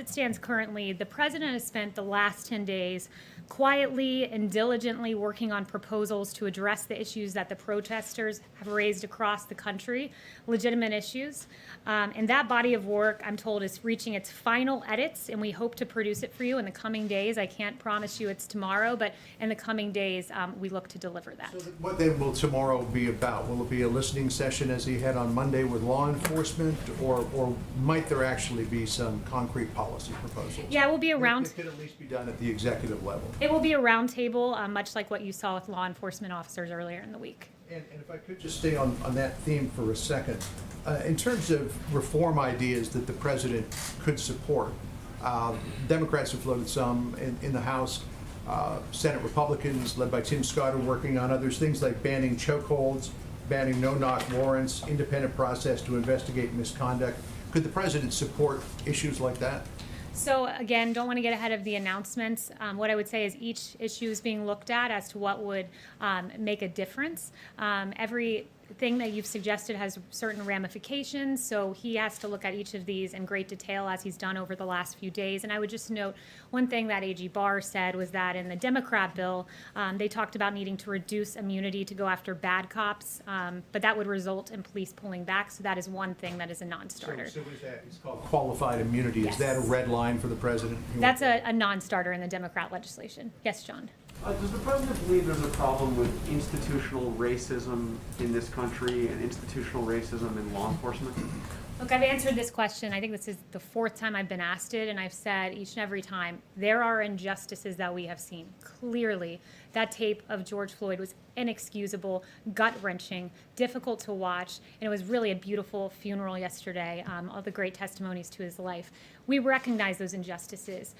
it stands currently, the president has spent the last 10 days quietly and diligently working on proposals to address the issues that the protesters have raised across the country, legitimate issues. And that body of work, I'm told, is reaching its final edits, and we hope to produce it for you in the coming days. I can't promise you it's tomorrow, but in the coming days, we look to deliver that. So what then will tomorrow be about? Will it be a listening session as he had on Monday with law enforcement, or might there actually be some concrete policy proposals? Yeah, it will be around. It could at least be done at the executive level. It will be a roundtable, much like what you saw with law enforcement officers earlier in the week. And if I could just stay on that theme for a second, in terms of reform ideas that the president could support, Democrats have floated some in the House. Senate Republicans, led by Tim Scott, are working on others, things like banning chokeholds, banning no-knock warrants, independent process to investigate misconduct. Could the president support issues like that? So again, don't want to get ahead of the announcements. What I would say is each issue is being looked at as to what would make a difference. Everything that you've suggested has certain ramifications, so he has to look at each of these in great detail as he's done over the last few days. And I would just note one thing that AG Barr said was that in the Democrat bill, they talked about needing to reduce immunity to go after bad cops, but that would result in police pulling back. So that is one thing that is a non-starter. So what is that? It's called qualified immunity. Yes. Is that a red line for the president? That's a non-starter in the Democrat legislation. Yes, John? Does the president believe there's a problem with institutional racism in this country and institutional racism in law enforcement? Look, I've answered this question. I think this is the fourth time I've been asked it, and I've said each and every time, there are injustices that we have seen. Clearly, that tape of George Floyd was inexcusable, gut-wrenching, difficult to watch, and it was really a beautiful funeral yesterday, all the great testimonies to his life. We recognize those injustices.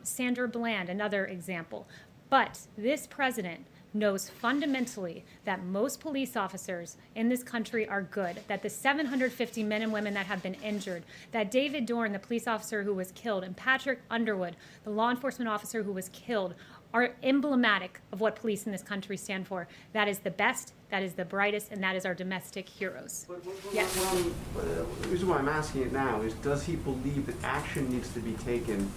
Sandra Bland, another example. But this president knows fundamentally that most police officers in this country are good, that the 750 men and women that have been injured, that David Dorn, the police officer who was killed, and Patrick Underwood, the law enforcement officer who was killed, are emblematic of what police in this country stand for. That is the best, that is the brightest, and that is our domestic heroes. Yes. The reason why I'm asking it now is, does he believe that action needs to be taken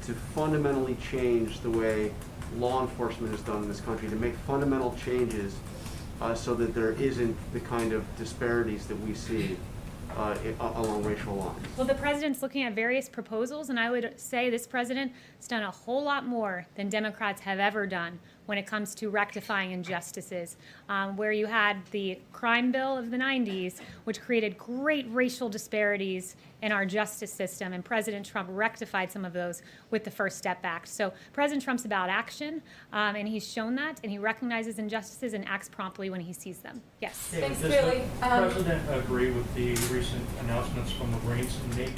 to fundamentally change the way law enforcement is done in this country, to make fundamental changes so that there isn't the kind of disparities that we see along racial lines? Well, the president's looking at various proposals, and I would say this president has done a whole lot more than Democrats have ever done when it comes to rectifying injustices. Where you had the crime bill of the 90s, which created great racial disparities in our justice system, and President Trump rectified some of those with the First Step Act. So President Trump's about action, and he's shown that, and he recognizes injustices and acts promptly when he sees them. Yes. Thanks, Does Kayleigh. the president agree with the recent announcements from the Marines and Navy